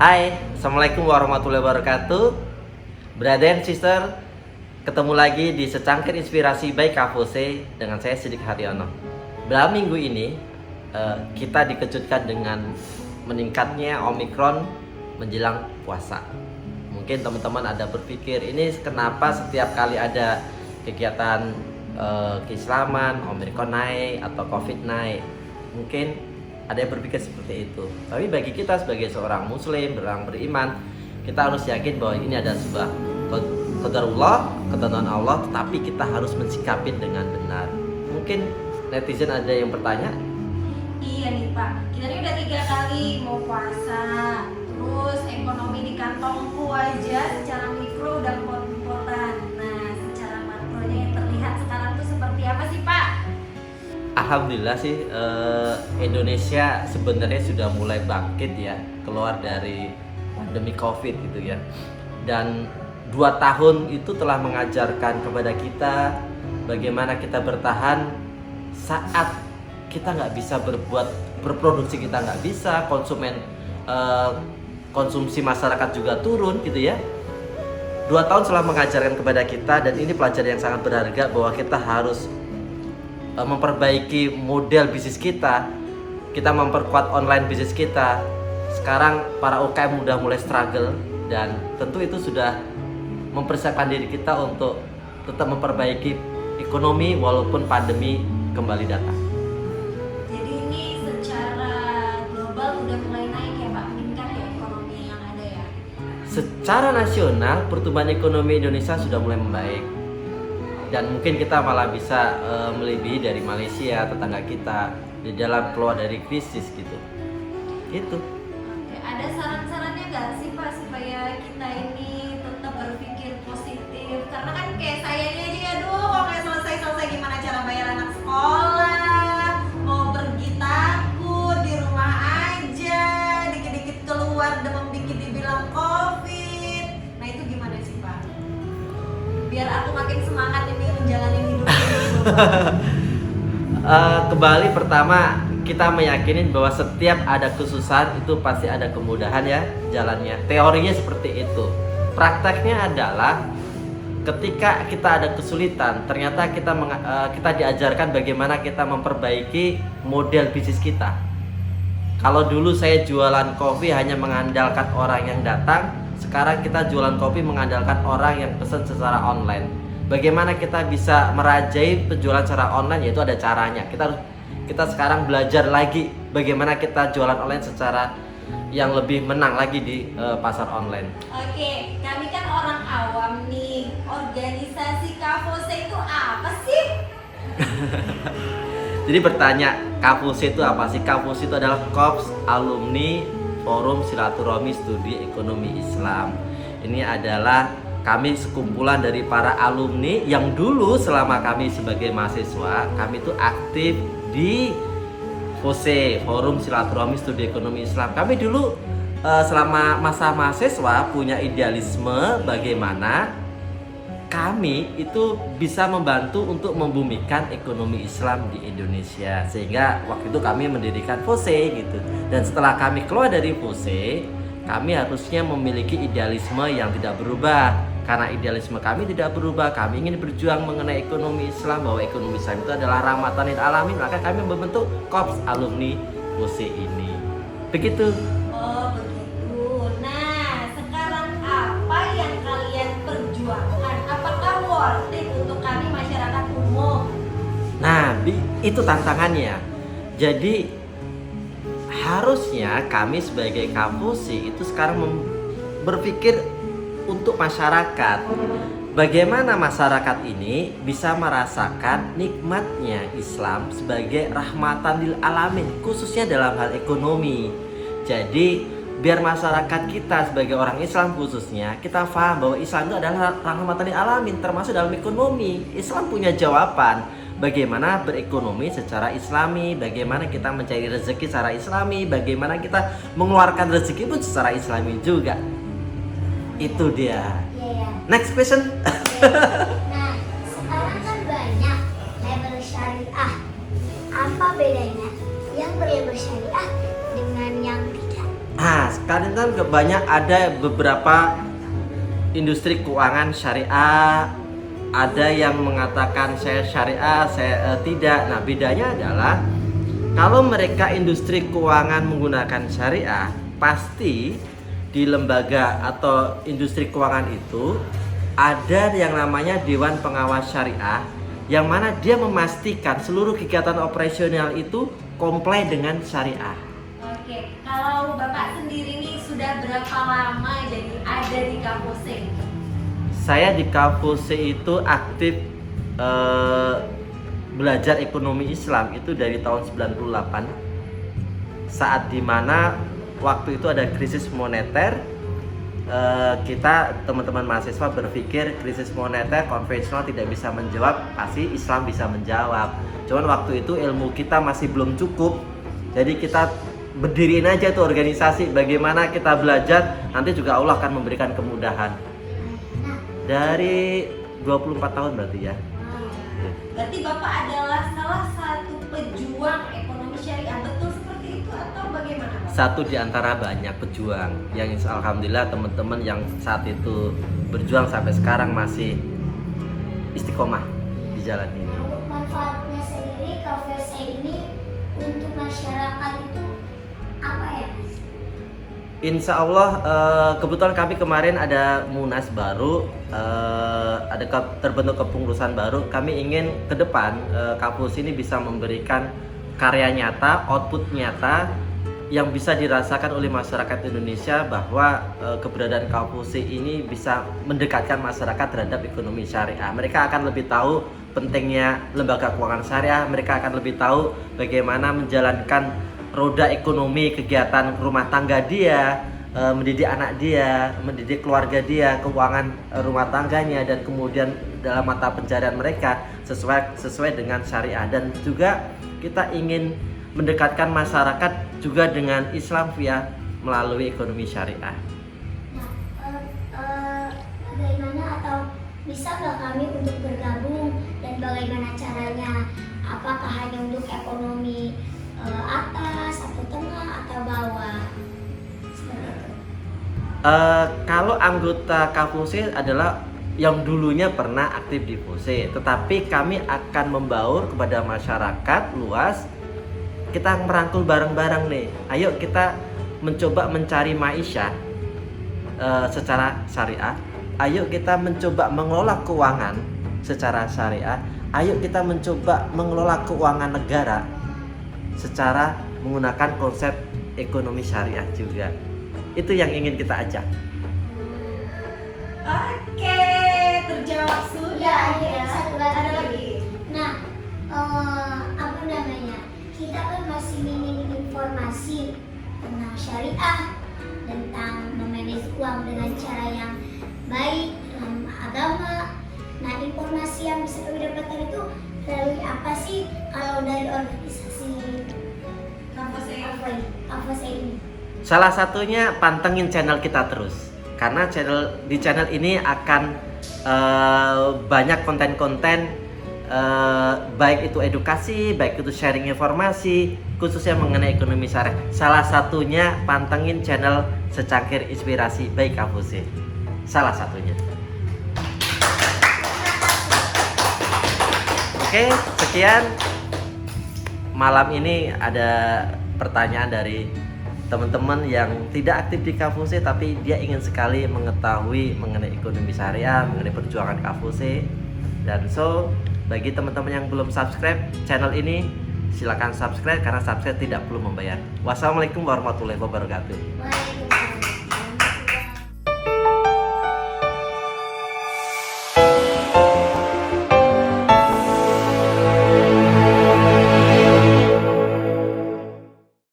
Hai, Assalamualaikum warahmatullahi wabarakatuh. Brother and sister, ketemu lagi di Secangkir Inspirasi by Kavose dengan saya Sidik Haryono. Dalam minggu ini kita dikejutkan dengan meningkatnya Omikron menjelang puasa. Mungkin teman-teman ada berpikir, ini kenapa setiap kali ada kegiatan keislaman, Omikron naik atau Covid naik. Mungkin ada yang berpikir seperti itu. Tapi bagi kita sebagai seorang muslim, orang beriman, kita harus yakin bahwa ini ada sebuah qadarullah, ketentuan Allah, tetapi kita harus mensikapi dengan benar. Mungkin netizen ada yang bertanya, iya nih Pak, kita ini udah 3 kali mau puasa, terus ekonomi di kantongku aja secara mikro udah pot-potan. Nah, secara makronya yang terlihat sekarang tuh seperti apa sih Pak? Alhamdulillah sih Indonesia sebenarnya sudah mulai bangkit ya, keluar dari pandemi Covid gitu ya. Dan 2 tahun itu telah mengajarkan kepada kita bagaimana kita bertahan saat kita nggak bisa berproduksi, kita nggak bisa, konsumsi masyarakat juga turun gitu ya. 2 tahun telah mengajarkan kepada kita, dan ini pelajaran yang sangat berharga bahwa kita harus memperbaiki model bisnis kita memperkuat online bisnis kita. Sekarang para UKM udah mulai struggle, dan tentu itu sudah mempersiapkan diri kita untuk tetap memperbaiki ekonomi walaupun pandemi kembali datang. Jadi ini secara global udah mulai naik ya Pak, meningkat ya ekonomi yang ada ya? Secara nasional pertumbuhan ekonomi Indonesia sudah mulai membaik, dan mungkin kita malah bisa melebihi dari Malaysia, tetangga kita, di dalam keluar dari krisis gitu. Gitu. Oke, ada saran-sarannya nggak sih Pak supaya kita ini tetap berpikir positif? Karena kan kayak saya ini aja, aduh kok nggak selesai-selesai, gimana cara bayar anak sekolah, mau pergi takut, di rumah aja, dikit-dikit keluar demam dikit dibilang COVID. Nah itu gimana sih Pak? Biar aku makin semangat ini menjalani hidup ini. Kembali pertama kita meyakini bahwa setiap ada kesusahan itu pasti ada kemudahan ya jalannya. Teorinya seperti itu. Prakteknya adalah ketika kita ada kesulitan, ternyata kita diajarkan bagaimana kita memperbaiki model bisnis kita. Kalau dulu saya jualan kopi hanya mengandalkan orang yang datang, sekarang kita jualan kopi mengandalkan orang yang pesan secara online. Bagaimana kita bisa merajai penjualan secara online? Yaitu ada caranya. Kita sekarang belajar lagi bagaimana kita jualan online secara yang lebih menang lagi di pasar online. Oke, kami kan orang awam nih. Organisasi Kavose itu apa sih? Jadi bertanya, Kavose itu apa sih? Kavose itu adalah Korps Alumni Forum Silaturahmi Studi Ekonomi Islam. Ini adalah kami sekumpulan dari para alumni yang dulu selama kami sebagai mahasiswa, kami itu aktif di FOSE, Forum Silaturahmi Studi Ekonomi Islam. Kami dulu selama masa mahasiswa punya idealisme bagaimana kami itu bisa membantu untuk membumikan ekonomi Islam di Indonesia. Sehingga waktu itu kami mendirikan FOSE gitu. Dan setelah kami keluar dari FOSE, kami harusnya memiliki idealisme yang tidak berubah. Karena idealisme kami tidak berubah, kami ingin berjuang mengenai ekonomi Islam, bahwa ekonomi Islam itu adalah rahmatan lil alamin, maka kami membentuk Korps Alumni FOSE ini. Begitu. Oh begitu. Nah sekarang apa yang kalian perjuangkan? Apakah worth it untuk kami masyarakat umum? Nah, itu tantangannya. Jadi harusnya kami sebagai Kavose itu sekarang berpikir untuk masyarakat. Bagaimana masyarakat ini bisa merasakan nikmatnya Islam sebagai rahmatan lil alamin, khususnya dalam hal ekonomi. Jadi biar masyarakat kita sebagai orang Islam khususnya, kita paham bahwa Islam itu adalah rahmatan lil alamin, termasuk dalam ekonomi. Islam punya jawaban bagaimana berekonomi secara islami, bagaimana kita mencari rezeki secara islami, bagaimana kita mengeluarkan rezeki pun secara islami juga. Itu dia. Next question. Nah, sekarang kan banyak label syariah. Apa bedanya yang berlabel syariah dengan yang tidak? Sekarang kan banyak ada beberapa industri keuangan syariah, ada yang mengatakan saya syariah, saya tidak. Nah, bedanya adalah kalau mereka industri keuangan menggunakan syariah, pasti di lembaga atau industri keuangan itu ada yang namanya Dewan Pengawas Syariah, yang mana dia memastikan seluruh kegiatan operasional itu komplain dengan syariah. Oke, kalau Bapak sendiri nih sudah berapa lama jadi ada di Kapuse? Saya di Kapuse itu aktif belajar ekonomi Islam itu dari tahun 98, saat dimana waktu itu ada krisis moneter. Kita teman-teman mahasiswa berpikir krisis moneter konvensional tidak bisa menjawab, pasti Islam bisa menjawab. Cuman waktu itu ilmu kita masih belum cukup, jadi kita berdiriin aja tuh organisasi. Bagaimana kita belajar, nanti juga Allah akan memberikan kemudahan. Dari 24 tahun berarti ya. Berarti Bapak adalah salah satu pejuang ekonomi syariah, betul seperti itu atau bagaimana Pak? Satu di antara banyak pejuang yang alhamdulillah teman-teman yang saat itu berjuang sampai sekarang masih istiqomah di jalan ini. Untuk manfaatnya sendiri Kapuse ini untuk masyarakat itu apa ya? Insya Allah kebetulan kami kemarin ada munas baru, ada terbentuk kepengurusan baru. Kami ingin ke depan Kapuse ini bisa memberikan karya nyata, output nyata yang bisa dirasakan oleh masyarakat Indonesia, bahwa keberadaan Kapuse ini bisa mendekatkan masyarakat terhadap ekonomi syariah. Mereka akan lebih tahu pentingnya lembaga keuangan syariah, mereka akan lebih tahu bagaimana menjalankan roda ekonomi kegiatan rumah tangga dia, mendidik anak dia, mendidik keluarga dia, keuangan rumah tangganya, dan kemudian dalam mata pencarian mereka sesuai dengan syariah. Dan juga kita ingin mendekatkan masyarakat juga dengan Islam via melalui ekonomi syariah. Nah, bagaimana atau bisa nggak kami untuk bergabung, dan bagaimana caranya? Apakah hanya untuk ekonomi atas atau tengah atau bawah? Seperti itu. Kalau anggota Kapuse adalah yang dulunya pernah aktif di Kapuse, tetapi kami akan membaur kepada masyarakat luas. Kita merangkul bareng-bareng nih. Ayo kita mencoba mencari maisha secara syariah. Ayo kita mencoba mengelola keuangan secara syariah. Ayo kita mencoba mengelola keuangan negara secara menggunakan konsep ekonomi syariah juga. Itu yang ingin kita ajak. Oke, terjawab sudah ya. Satu Ada lagi. Nah, apa namanya? Kita kan masih minim informasi tentang syariah, tentang memanage uang dengan cara yang baik dalam agama. Nah, informasi yang bisa kami dapatkan itu melalui apa sih kalau dari organisasi Kapuse ini? Salah satunya pantengin channel kita terus, karena di channel ini akan banyak konten-konten, baik itu edukasi, baik itu sharing informasi, khususnya mengenai ekonomi syariah. Salah satunya pantengin channel Secangkir Inspirasi by Kapuse. Salah satunya. Oke, sekian. Malam ini ada pertanyaan dari teman-teman yang tidak aktif di Kapuse, tapi dia ingin sekali mengetahui mengenai ekonomi syariah, mengenai perjuangan Kapuse. Dan bagi teman-teman yang belum subscribe channel ini, silakan subscribe, karena subscribe tidak perlu membayar. Wassalamualaikum warahmatullahi wabarakatuh. Waalaikumsalam.